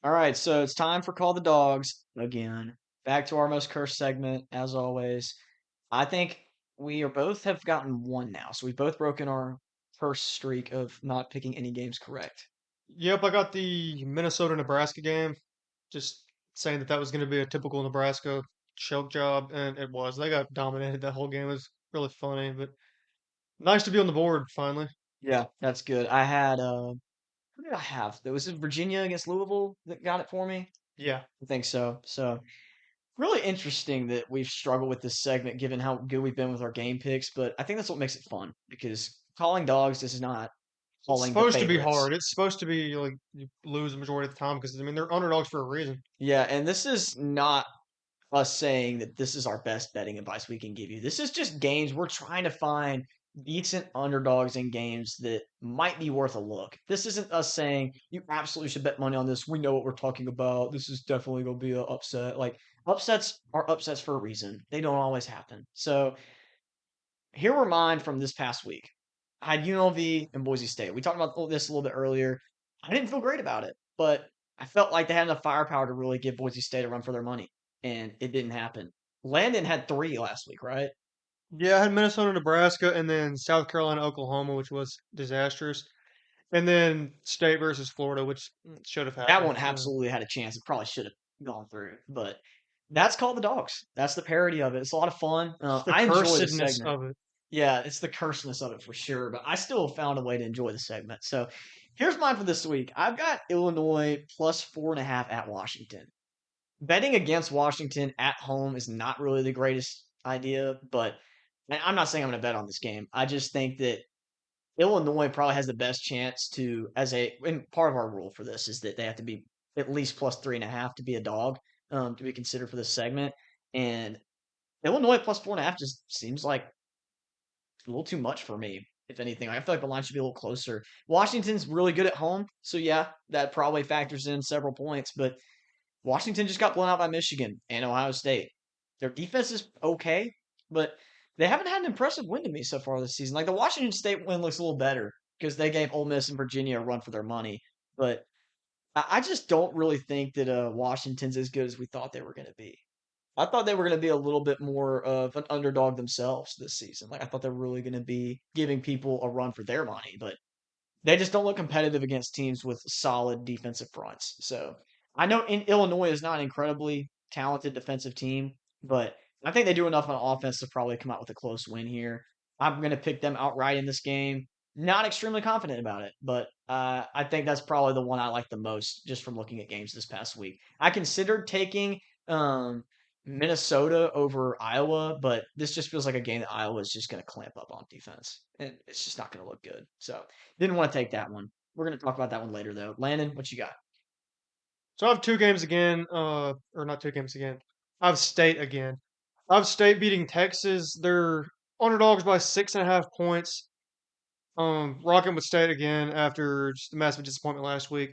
All right, so it's time for Call the Dogs again. Back to our most cursed segment, as always. I think we are both have gotten one now, so we've both broken our first streak of not picking any games correct. Yep, I got the Minnesota-Nebraska game. Just saying that was going to be a typical Nebraska choke job, and it was. They got dominated that whole game. It was really funny, but nice to be on the board finally. Yeah, that's good. I had who did I have? There was it Virginia against Louisville that got it for me. Yeah, I think so. So really interesting that we've struggled with this segment given how good we've been with our game picks, but I think that's what makes it fun because calling dogs, this is not it's calling the supposed to be favorites. hard. It's supposed to be like you lose the majority of the time because they're underdogs for a reason. Yeah, and this is not us saying that this is our best betting advice we can give you. This is just games we're trying to find decent underdogs in games that might be worth a look. This isn't us saying you absolutely should bet money on this. We know what we're talking about. This is definitely going to be an upset. Like upsets are upsets for a reason. They don't always happen. So here were mine from this past week. I had UNLV and Boise State. We talked about this a little bit earlier. I didn't feel great about it, but I felt like they had enough firepower to really give Boise State a run for their money, and it didn't happen. Landon had three last week, right? Yeah, I had Minnesota-Nebraska, and then South Carolina-Oklahoma, which was disastrous, and then State versus Florida, which should have That happened. one absolutely had a chance. It probably should have gone through, but that's called the dogs. That's the parody of it. It's a lot of fun. It's the I enjoy the cursedness segment. of it. Yeah, it's the curseness of it for sure, but I still found a way to enjoy the segment. So here's mine for this week. I've got Illinois plus 4.5 at Washington. Betting against Washington at home is not really the greatest idea, but and I'm not saying I'm going to bet on this game. I just think that Illinois probably has the best chance to, as a, and part of our rule for this is that they have to be at least plus 3.5 to be a dog, to be considered for this segment. And Illinois plus 4.5 just seems like a little too much for me. If anything, I feel like the line should be a little closer. Washington's really good at home, so yeah, that probably factors in several points. But Washington just got blown out by Michigan and Ohio State. Their defense is okay, but they haven't had an impressive win to me so far this season. Like the Washington State win looks a little better because they gave Ole Miss and Virginia a run for their money. But I just don't really think that Washington's as good as we thought they were going to be. I thought they were going to be a little bit more of an underdog themselves this season. Like I thought they were really going to be giving people a run for their money, but they just don't look competitive against teams with solid defensive fronts. So I know Illinois is not an incredibly talented defensive team, but I think they do enough on offense to probably come out with a close win here. I'm going to pick them outright in this game. Not extremely confident about it, but I think that's probably the one I like the most just from looking at games this past week. I considered taking um, Minnesota over Iowa, but this just feels like a game that Iowa is just going to clamp up on defense, and it's just not going to look good. So didn't want to take that one. We're going to talk about that one later, though. Landon, what you got? So I have two games again, or not two games again. I have State again. I have State beating Texas. They're underdogs by 6.5 points. Rocking with State again after just a massive disappointment last week.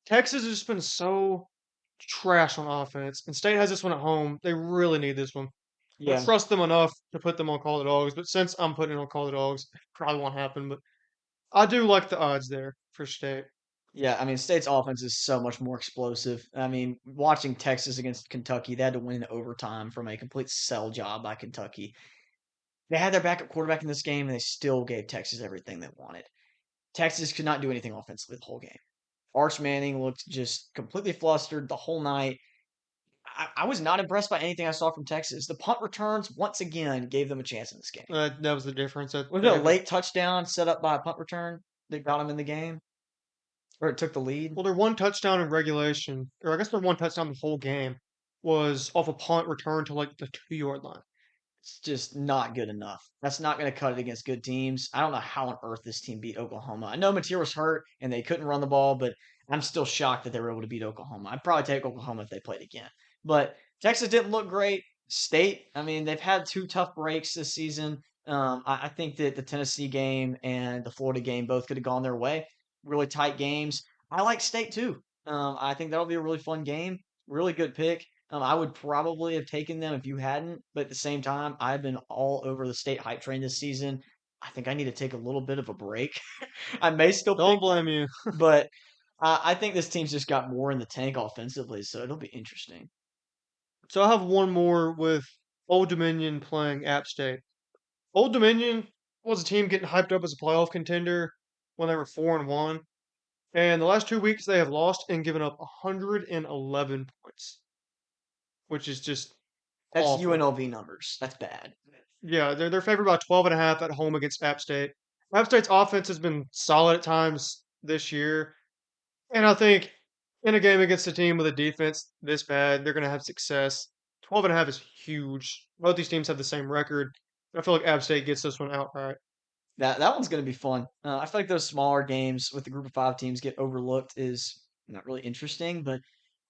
Texas has just been so trash on offense, and State has this one at home. They really need this one. I don't Yeah, trust them enough to put them on Call the Dogs, but since I'm putting it on Call the Dogs, it probably won't happen. But I do like the odds there for State. yeah. I mean, State's offense is so much more explosive. I mean, watching Texas against Kentucky, they had to win in overtime from a complete sell job by Kentucky. They had their backup quarterback in this game, and they still gave Texas everything they wanted. Texas could not do anything offensively the whole game. Arch Manning looked just completely flustered the whole night. I was not impressed by anything I saw from Texas. The punt returns once again gave them a chance in this game. That was the difference. Was it a late touchdown set up by a punt return that got them in the game, or it took the lead? Well, their one touchdown in regulation, or I guess their one touchdown the whole game, was off a punt return to like the 2 yard line. It's just not good enough. That's not going to cut it against good teams. I don't know how on earth this team beat Oklahoma. I know Mateer was hurt and they couldn't run the ball, but I'm still shocked that they were able to beat Oklahoma. I'd probably take Oklahoma if they played again. But Texas didn't look great. State, I mean, they've had two tough breaks this season. I think that the Tennessee game and the Florida game both could have gone their way. Really tight games. I like State too. I think that'll be a really fun game. Really good pick. I would probably have taken them if you hadn't, but at the same time, I've been all over the State hype train this season. I think I need to take a little bit of a break. I may still Don't pick, blame you. but I think this team's just got more in the tank offensively, so it'll be interesting. So I have one more with Old Dominion playing App State. Old Dominion was a team getting hyped up as a playoff contender when they were 4-1. And the last 2 weeks they have lost and given up 111 points, which is just That's awful. UNLV numbers. That's bad. Yeah, they're favored by 12.5 at home against App State. App State's offense has been solid at times this year, and I think in a game against a team with a defense this bad, they're going to have success. 12.5 is huge. Both these teams have the same record. I feel like App State gets this one outright. That one's going to be fun. I feel like those smaller games with the group of five teams get overlooked is not really interesting, but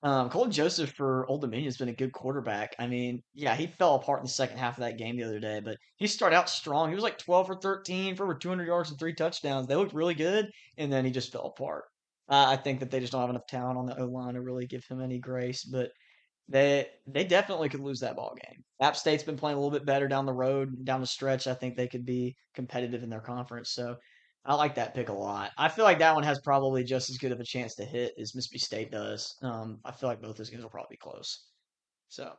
Colton Joseph for Old Dominion has been a good quarterback. I mean, yeah, he fell apart in the second half of that game the other day, but he started out strong. He was like 12 for 13 for over 200 yards and 3 touchdowns. They looked really good, and then he just fell apart. I think that they just don't have enough talent on the O line to really give him any grace, but they definitely could lose that ball game. App State's been playing a little bit better down the road, down the stretch. I think they could be competitive in their conference. So I like that pick a lot. I feel like that one has probably just as good of a chance to hit as Mississippi State does. I feel like both those games will probably be close. So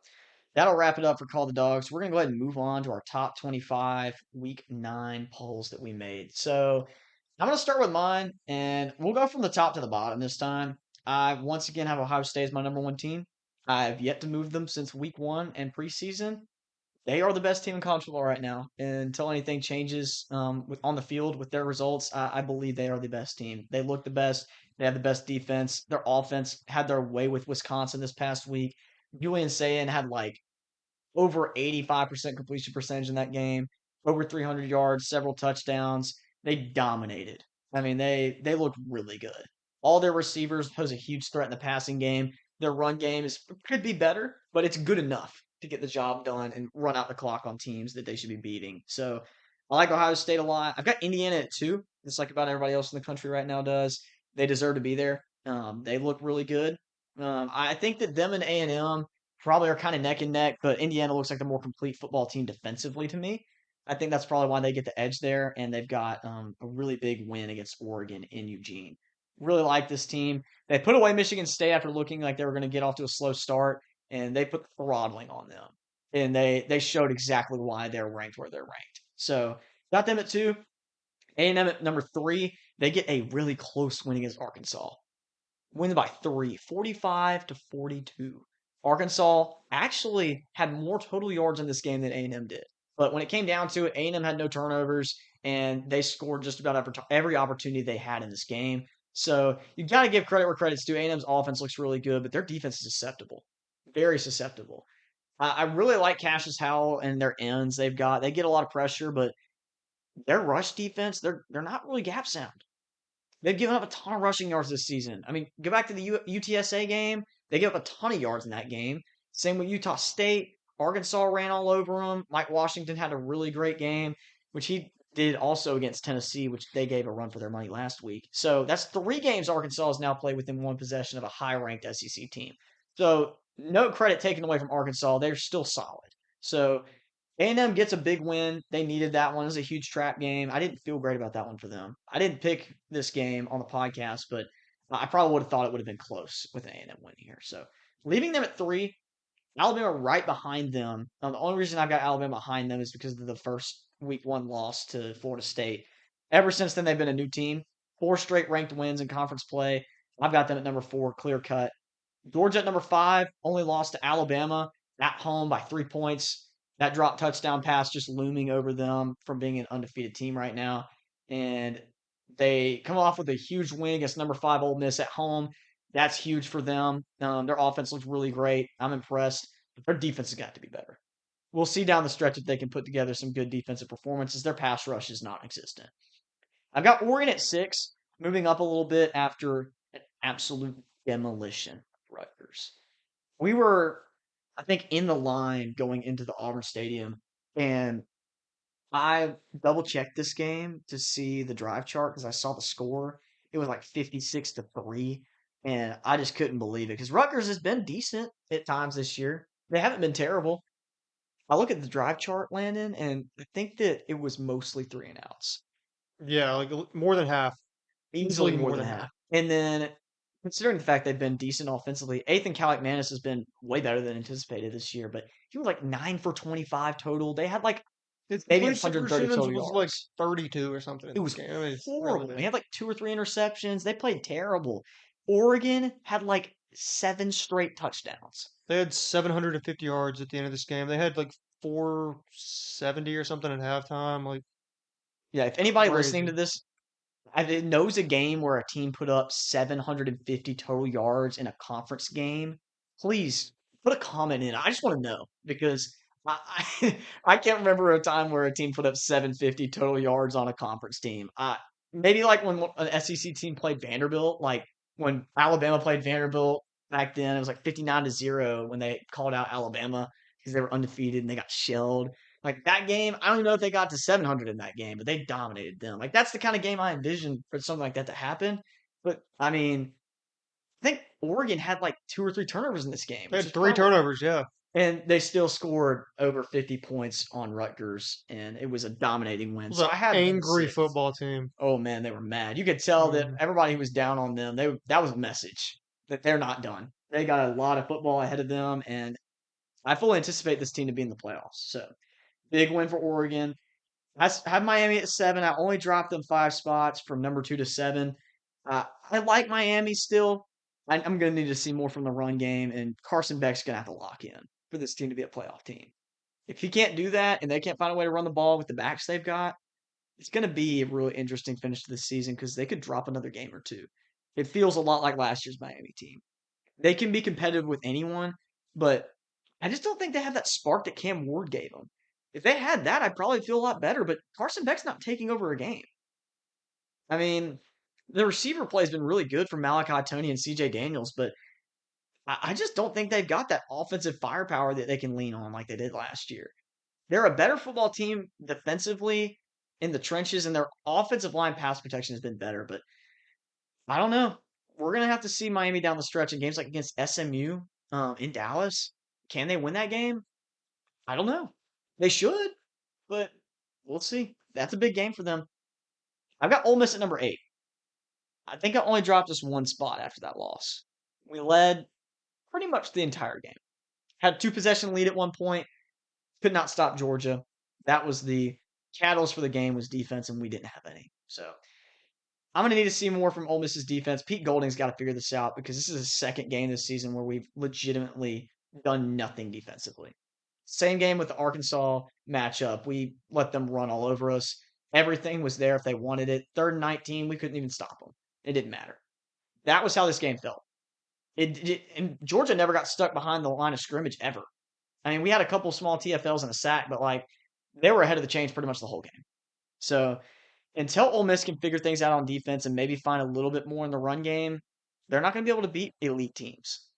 that'll wrap it up for Call the Dogs. We're gonna go ahead and move on to our top 25 Week 9 polls that we made. So I'm gonna start with mine, and we'll go from the top to the bottom this time. I once again have Ohio State as my number one team. I've yet to move them since week one and preseason. They are the best team in college football right now. And until anything changes on the field with their results, I believe they are the best team. They look the best. They have the best defense. Their offense had their way with Wisconsin this past week. Julian Sayin had like over 85% completion percentage in that game, over 300 yards, several touchdowns. They dominated. I mean, they looked really good. All their receivers pose a huge threat in the passing game. Their run game could be better, but it's good enough to get the job done and run out the clock on teams that they should be beating. So I like Ohio State a lot. I've got Indiana at two, just like about everybody else in the country right now does. They deserve to be there. They look really good. I think that them and A&M probably are kind of neck and neck, but Indiana looks like the more complete football team defensively to me. I think that's probably why they get the edge there, and they've got a really big win against Oregon in Eugene. Really like this team. They put away Michigan State after looking like they were going to get off to a slow start, and they put the throttling on them, and they showed exactly why they're ranked where they're ranked. So got them at two. A&M at number three. They get a really close win against Arkansas, win by three, 45-42. Arkansas actually had more total yards in this game than A&M did. But when it came down to it, A&M had no turnovers, and they scored just about every opportunity they had in this game. So you got to give credit where credit's due. A&M's offense looks really good, but their defense is susceptible, very susceptible. I really like Cassius Howell and their ends they've got. They get a lot of pressure, but their rush defense, they're not really gap sound. They've given up a ton of rushing yards this season. I mean, go back to the UTSA game. They gave up a ton of yards in that game. Same with Utah State. Arkansas ran all over them. Mike Washington had a really great game, which he did also against Tennessee, which they gave a run for their money last week. So that's three games Arkansas has now played within one possession of a high ranked SEC team. So no credit taken away from Arkansas. They're still solid. So A&M gets a big win. They needed that one. It was a huge trap game. I didn't feel great about that one for them. I didn't pick this game on the podcast, but I probably would have thought it would have been close with A&M winning here. So leaving them at three, Alabama right behind them. The only reason I've got Alabama behind them is because of the first week one loss to Florida State. Ever since then, they've been a new team. Four straight ranked wins in conference play. I've got them at number four, clear cut. Georgia at number five, only lost to Alabama at home by 3 points. That drop touchdown pass just looming over them from being an undefeated team right now. And they come off with a huge win against number five Ole Miss at home. That's huge for them. Their offense looks really great. I'm impressed. But their defense has got to be better. We'll see down the stretch if they can put together some good defensive performances. Their pass rush is non existent. I've got Oregon at six, moving up a little bit after an absolute demolition of Rutgers. We were, I think, in the line going into the Auburn Stadium, and I double checked this game to see the drive chart because I saw the score. It was like 56-3, and I just couldn't believe it because Rutgers has been decent at times this year. They haven't been terrible. I look at the drive chart, Landon, and I think that it was mostly three and outs, Yeah, like more than half, easily easily more more than than half. half. And then considering the fact they've been decent offensively. Ethan Kaliakmanis has been way better than anticipated this year, but he was like 9 for 25 total. They had like His maybe completion 130 percentage total was like yards. 32 or something It in this was game. I mean, it's really horrible. He bad. had like 2 or 3 interceptions. They played terrible. Oregon had like 7 straight touchdowns. They had 750 yards at the end of this game. They had like 470 or something at halftime. Like Yeah, if anybody listening to crazy. this knows a game where a team put up 750 total yards in a conference game, please put a comment in. I just want to know because I can't remember a time where a team put up 750 total yards on a conference team. Maybe like when an SEC team played Vanderbilt, like when Alabama played Vanderbilt back then, it was like 59-0 when they called out Alabama because they were undefeated and they got shelled. Like that game, I don't even know if they got to 700 in that game, but they dominated them. Like that's the kind of game I envisioned for something like that to happen. But I mean, I think Oregon had like 2 or 3 turnovers in this game, They which had is three probably, turnovers. Yeah, and they still scored over 50 points on Rutgers, and it was a dominating it win. was So an I had them angry 6. football team. Oh man, they were mad. You could tell that Mhm. everybody who was down on them, that was a message that they're not done. They got a lot of football ahead of them, and I fully anticipate this team to be in the playoffs. So big win for Oregon. Have Miami at 7. I only dropped them 5 spots from number 2 to 7. I like Miami still. I'm going to need to see more from the run game, and Carson Beck's going to have to lock in for this team to be a playoff team. If he can't do that and they can't find a way to run the ball with the backs they've got, it's going to be a really interesting finish to the season because they could drop another game or two. It feels a lot like last year's Miami team. They can be competitive with anyone, but I just don't think they have that spark that Cam Ward gave them. If they had that, I'd probably feel a lot better. But Carson Beck's not taking over a game. I mean, the receiver play has been really good for Malachi Tony and CJ Daniels, but I just don't think they've got that offensive firepower that they can lean on like they did last year. They're a better football team defensively in the trenches, and their offensive line pass protection has been better. But I don't know. We're gonna have to see Miami down the stretch in games like against SMU in Dallas. Can they win that game? I don't know. They should, but we'll see. That's a big game for them. I've got Ole Miss at number 8. I think I only dropped us 1 spot after that loss. We led pretty much the entire game. Had 2 possession lead at one point. Could not stop Georgia. That was the catalyst for the game was defense, and we didn't have any. So I'm going to need to see more from Ole Miss's defense. Pete Golding's got to figure this out because this is the second game this season where we've legitimately done nothing defensively. Same game with the Arkansas matchup. We let them run all over us. Everything was there if they wanted it. 3rd and 19, we couldn't even stop them. It didn't matter. That was how this game felt. And Georgia never got stuck behind the line of scrimmage ever. I mean, we had a couple small TFLs and a sack, but like they were ahead of the chains pretty much the whole game. So until Ole Miss can figure things out on defense and maybe find a little bit more in the run game, they're not going to be able to beat elite teams.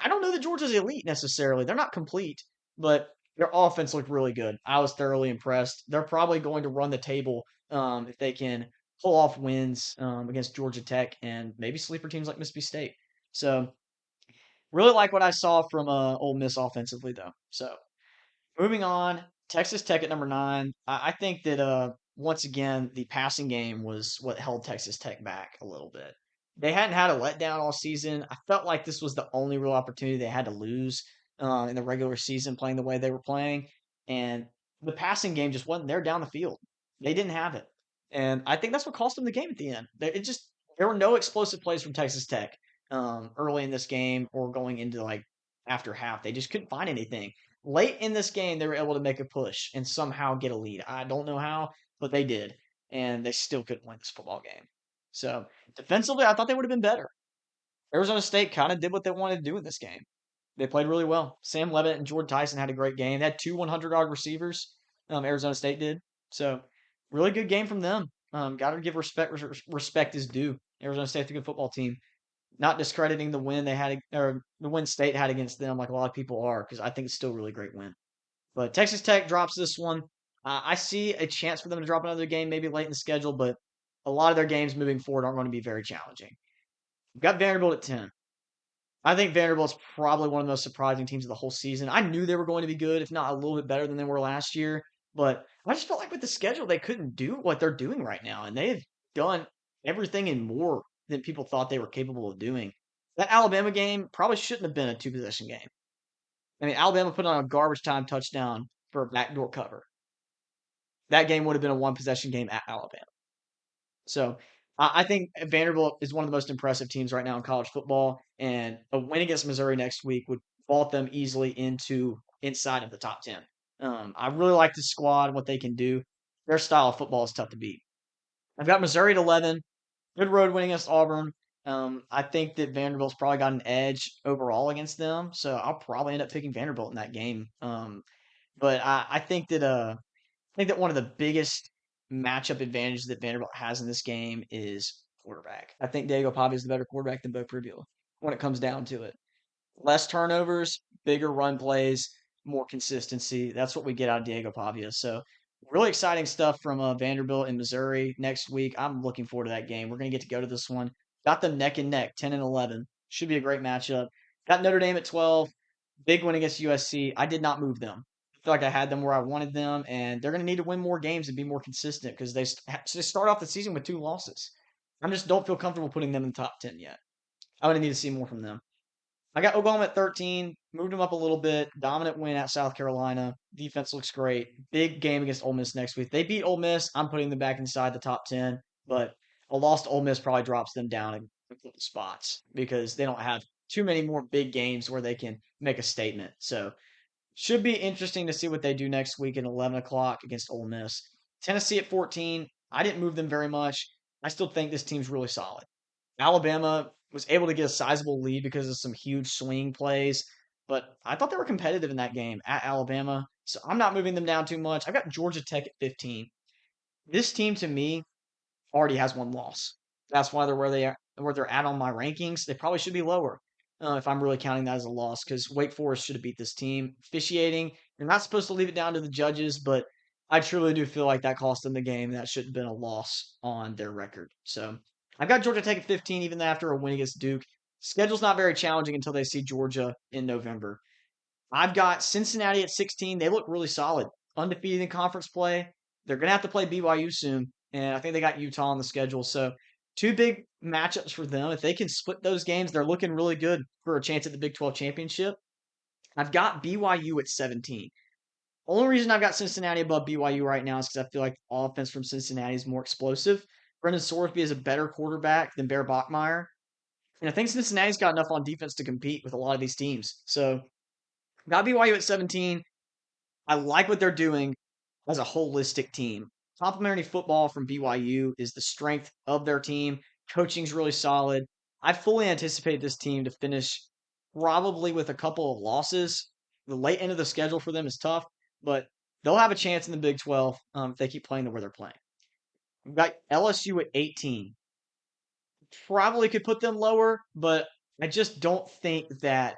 I don't know that Georgia's elite necessarily. They're not complete, but their offense looked really good. I was thoroughly impressed. They're probably going to run the table if they can pull off wins against Georgia Tech and maybe sleeper teams like Mississippi State. So really like what I saw from Ole Miss offensively, though. So moving on, Texas Tech at number 9. I think that once again the passing game was what held Texas Tech back a little bit. They hadn't had a letdown all season. I felt like this was the only real opportunity they had to lose in the regular season, playing the way they were playing, and the passing game just wasn't there down the field. They didn't have it, and I think that's what cost them the game at the end. There were no explosive plays from Texas Tech early in this game or going into like after half. They just couldn't find anything late in this game, they were able to make a push and somehow get a lead. I don't know how, but they did, and they still couldn't win this football game. So defensively, I thought they would have been better. Arizona State kind of did what they wanted to do in this game. They played really well. Sam Levitt and Jordan Tyson had a great game. They had 2 100-yard receivers. Arizona State did. So really good game from them. Got to give respect is due. Arizona State's a good football team. Not discrediting the win they had or the win State had against them like a lot of people are because I think it's still a really great win. But Texas Tech drops this one. I see a chance for them to drop another game maybe late in the schedule, but a lot of their games moving forward aren't going to be very challenging. We've got Vanderbilt at 10. I think Vanderbilt's probably one of the most surprising teams of the whole season. I knew they were going to be good, if not a little bit better than they were last year, but I just felt like with the schedule they couldn't do what they're doing right now, and they have done everything and more than people thought they were capable of doing. That Alabama game probably shouldn't have been a two-possession game. I mean, Alabama put on a garbage time touchdown for a backdoor cover. That game would have been a one-possession game at Alabama. So I think Vanderbilt is one of the most impressive teams right now in college football, and a win against Missouri next week would vault them easily into inside of the top 10. I really like the squad, what they can do. Their style of football is tough to beat. I've got Missouri at 11. Good road win against Auburn. I think that Vanderbilt's probably got an edge overall against them, so I'll probably end up picking Vanderbilt in that game. But I think that one of the biggest matchup advantages that Vanderbilt has in this game is quarterback. I think Diego Pavia is the better quarterback than Bo Pribula when it comes down to it. Less turnovers, bigger run plays, more consistency. That's what we get out of Diego Pavia. So really exciting stuff from Vanderbilt in Missouri next week. I'm looking forward to that game. We're going to get to go to this one. Got them neck and neck, 10 and 11. Should be a great matchup. Got Notre Dame at 12. Big win against USC. I did not move them. I feel like I had them where I wanted them, and they're going to need to win more games and be more consistent because they start off the season with 2 losses. I just don't feel comfortable putting them in the top 10 yet. I'm going to need to see more from them. I got Oklahoma at 13, moved them up a little bit. Dominant win at South Carolina. Defense looks great. Big game against Ole Miss next week. They beat Ole Miss. I'm putting them back inside the top 10, but a loss to Ole Miss probably drops them down a couple spots because they don't have too many more big games where they can make a statement. So should be interesting to see what they do next week at 11 o'clock against Ole Miss. Tennessee at 14. I didn't move them very much. I still think this team's really solid. Alabama was able to get a sizable lead because of some huge swing plays, but I thought they were competitive in that game at Alabama. So I'm not moving them down too much. I've got Georgia Tech at 15. This team to me already has 1 loss. That's why they're where they're at on my rankings. They probably should be lower if I'm really counting that as a loss because Wake Forest should have beat this team. Officiating, you're not supposed to leave it down to the judges, but I truly do feel like that cost them the game. That should have been a loss on their record. So I've got Georgia Tech at 15, even after a win against Duke. Schedule's not very challenging until they see Georgia in November. I've got Cincinnati at 16. They look really solid, undefeated in conference play. They're going to have to play BYU soon, and I think they got Utah on the schedule. So, 2 big matchups for them. If they can split those games, they're looking really good for a chance at the Big 12 championship. I've got BYU at 17. Only reason I've got Cincinnati above BYU right now is because I feel like the offense from Cincinnati is more explosive. Brendan Sorsby is a better quarterback than Bear Bachmeier. And I think Cincinnati's got enough on defense to compete with a lot of these teams. So got BYU at 17. I like what they're doing as a holistic team. Complementary football from BYU is the strength of their team. Coaching's really solid. I fully anticipate this team to finish probably with a couple of losses. The late end of the schedule for them is tough, but they'll have a chance in the Big 12 if they keep playing the way they're playing. We've got LSU at 18. Probably could put them lower, but I just don't think that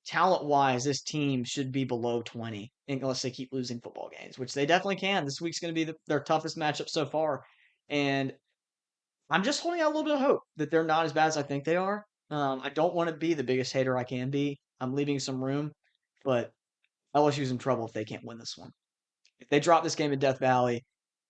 talent wise, this team should be below 20 unless they keep losing football games, which they definitely can. This week's going to be their toughest matchup so far. And I'm just holding out a little bit of hope that they're not as bad as I think they are. I don't want to be the biggest hater I can be. I'm leaving some room, but LSU's in trouble if they can't win this one. If they drop this game in Death Valley,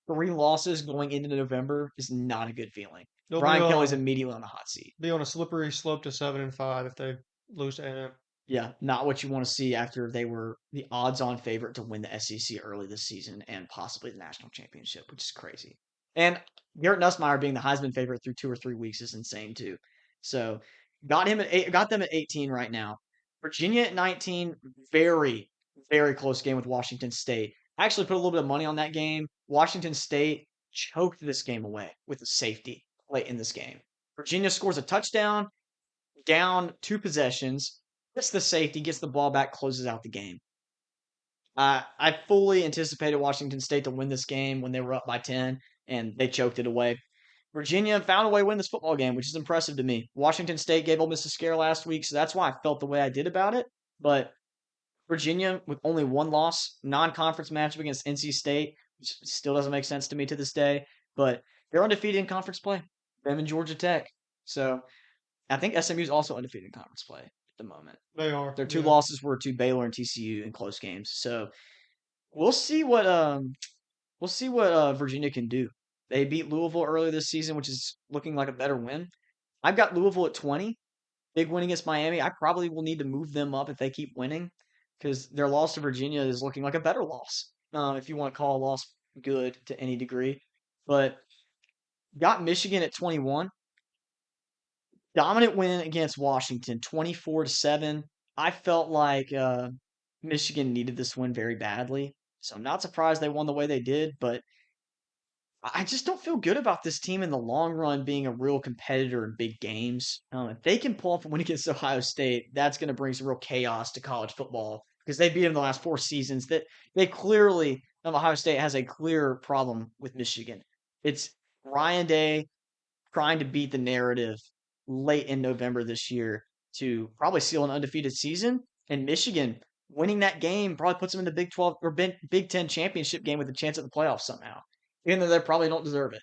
3 losses going into November is not a good feeling. They'll Brian Kelly's immediately on the hot seat. be on a slippery slope to 7-5 if they lose to A&M. Yeah, not what you want to see after they were the odds-on favorite to win the SEC early this season and possibly the national championship, which is crazy. And Garrett Nussmeier being the Heisman favorite through 2 or 3 weeks is insane too. So got them at 18 right now. Virginia at 19, very, very close game with Washington State. I actually put a little bit of money on that game. Washington State choked this game away with a safety late in this game. Virginia scores a touchdown, down 2 possessions, gets the safety, gets the ball back, closes out the game. I fully anticipated Washington State to win this game when they were up by 10, and they choked it away. Virginia found a way to win this football game, which is impressive to me. Washington State gave Ole Miss a scare last week, so that's why I felt the way I did about it. But Virginia, with only 1 loss, non-conference matchup against NC State, which still doesn't make sense to me to this day, but they're undefeated in conference play. Them and Georgia Tech. So I think SMU's also undefeated in conference play at the moment. They are. Their 2 losses were to Baylor and TCU in close games. So we'll see what Virginia can do. They beat Louisville earlier this season, which is looking like a better win. I've got Louisville at 20. Big win against Miami. I probably will need to move them up if they keep winning because their loss to Virginia is looking like a better loss, if you want to call a loss good to any degree. But got Michigan at 21. Dominant win against Washington, 24-7. I felt like Michigan needed this win very badly. So I'm not surprised they won the way they did, but I just don't feel good about this team in the long run being a real competitor in big games. If they can pull off a win against Ohio State, that's going to bring some real chaos to college football because they beat them the last 4 seasons. That they clearly, Ohio State has a clear problem with Michigan. It's Ryan Day trying to beat the narrative late in November this year to probably seal an undefeated season. And Michigan winning that game probably puts them in the Big 12 or Big 10 championship game with a chance at the playoffs somehow, even though they probably don't deserve it,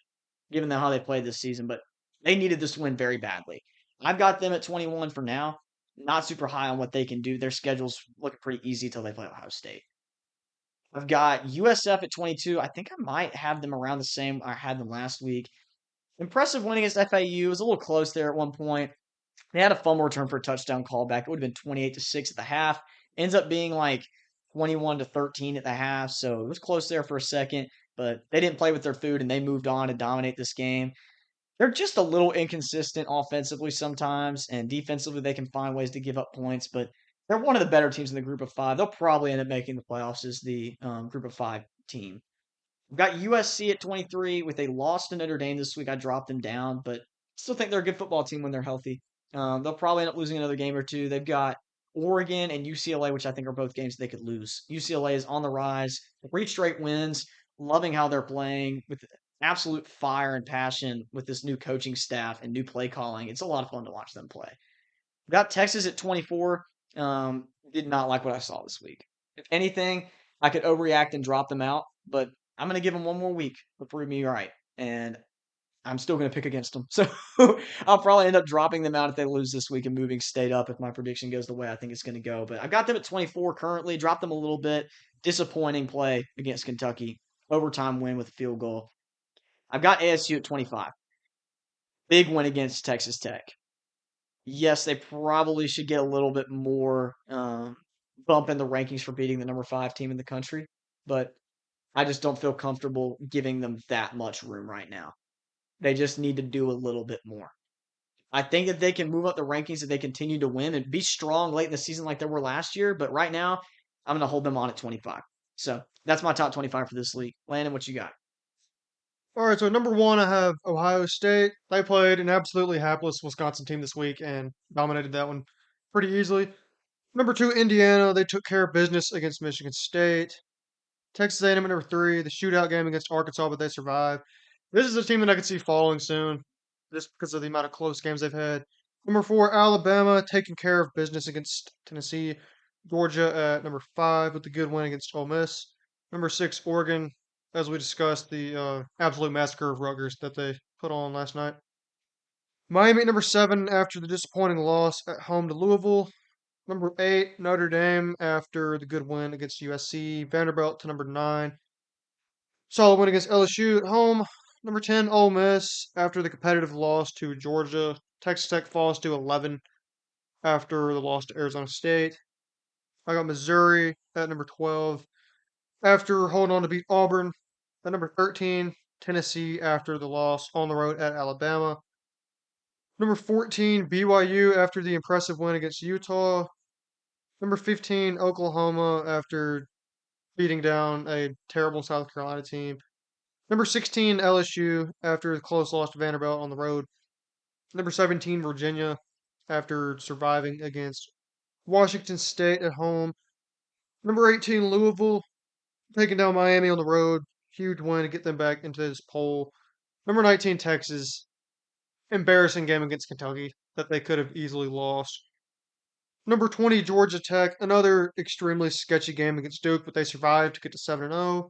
given how they played this season. But they needed this win very badly. I've got them at 21 for now. Not super high on what they can do. Their schedule's looking pretty easy till they play Ohio State. I've got USF at 22. I think I might have them around the same I had them last week. Impressive win against FAU. It was a little close there at one point. They had a fumble return for a touchdown callback. It would have been 28-6 at the half. Ends up being like 21-13 at the half. So it was close there for a second, but they didn't play with their food and they moved on to dominate this game. They're just a little inconsistent offensively sometimes, and defensively they can find ways to give up points, but they're one of the better teams in the group of five. They'll probably end up making the playoffs as the group of five team. We've got USC at 23 with a loss to Notre Dame this week. I dropped them down, but still think they're a good football team when they're healthy. They'll probably end up losing another game or two. They've got Oregon and UCLA, which I think are both games they could lose. UCLA is on the rise, 3 straight wins, loving how they're playing with absolute fire and passion with this new coaching staff and new play calling. It's a lot of fun to watch them play. Got Texas at 24. Did not like what I saw this week. If anything, I could overreact and drop them out, but I'm going to give them one more week to prove me right. And I'm still going to pick against them. So I'll probably end up dropping them out if they lose this week and moving State up if my prediction goes the way I think it's going to go. But I've got them at 24 currently, dropped them a little bit. Disappointing play against Kentucky. Overtime win with a field goal. I've got ASU at 25. Big win against Texas Tech. Yes, they probably should get a little bit more bump in the rankings for beating the number 5 team in the country, but I just don't feel comfortable giving them that much room right now. They just need to do a little bit more. I think that they can move up the rankings if they continue to win and be strong late in the season like they were last year, but right now, I'm going to hold them on at 25. So that's my top 25 for this league. Landon, what you got? All right, so number one, I have Ohio State. They played an absolutely hapless Wisconsin team this week and dominated that one pretty easily. Number two, Indiana. They took care of business against Michigan State. Texas A&M at number three, the shootout game against Arkansas, but they survived. This is a team that I could see falling soon, just because of the amount of close games they've had. Number four, Alabama taking care of business against Tennessee. Georgia at number five with the good win against Ole Miss. Number six, Oregon, as we discussed, the absolute massacre of Rutgers that they put on last night. Miami at number seven after the disappointing loss at home to Louisville. Number eight, Notre Dame after the good win against USC. Vanderbilt to number nine. Solid win against LSU at home. Number 10, Ole Miss after the competitive loss to Georgia. Texas Tech falls to 11 after the loss to Arizona State. I got Missouri at number 12 after holding on to beat Auburn. At number 13, Tennessee after the loss on the road at Alabama. Number 14, BYU after the impressive win against Utah. Number 15, Oklahoma after beating down a terrible South Carolina team. Number 16, LSU after the close loss to Vanderbilt on the road. Number 17, Virginia after surviving against Washington State at home. Number 18, Louisville taking down Miami on the road. Huge win to get them back into this poll. Number 19, Texas. Embarrassing game against Kentucky that they could have easily lost. Number 20, Georgia Tech. Another extremely sketchy game against Duke, but they survived to get to 7-0.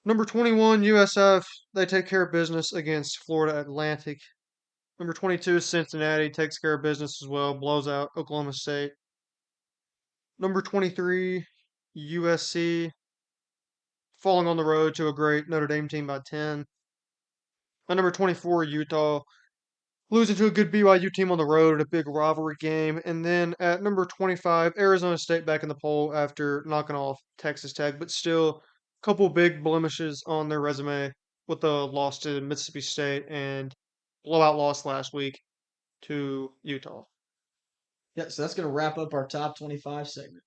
Number 21, USF. They take care of business against Florida Atlantic. Number 22, Cincinnati. Takes care of business as well. Blows out Oklahoma State. Number 23, USC. Falling on the road to a great Notre Dame team by 10. And number 24, Utah. losing to a good BYU team on the road at a big rivalry game. And then at number 25, Arizona State back in the poll after knocking off Texas Tech, but still a couple big blemishes on their resume with the loss to Mississippi State and blowout loss last week to Utah. Yeah, so that's going to wrap up our top 25 segment.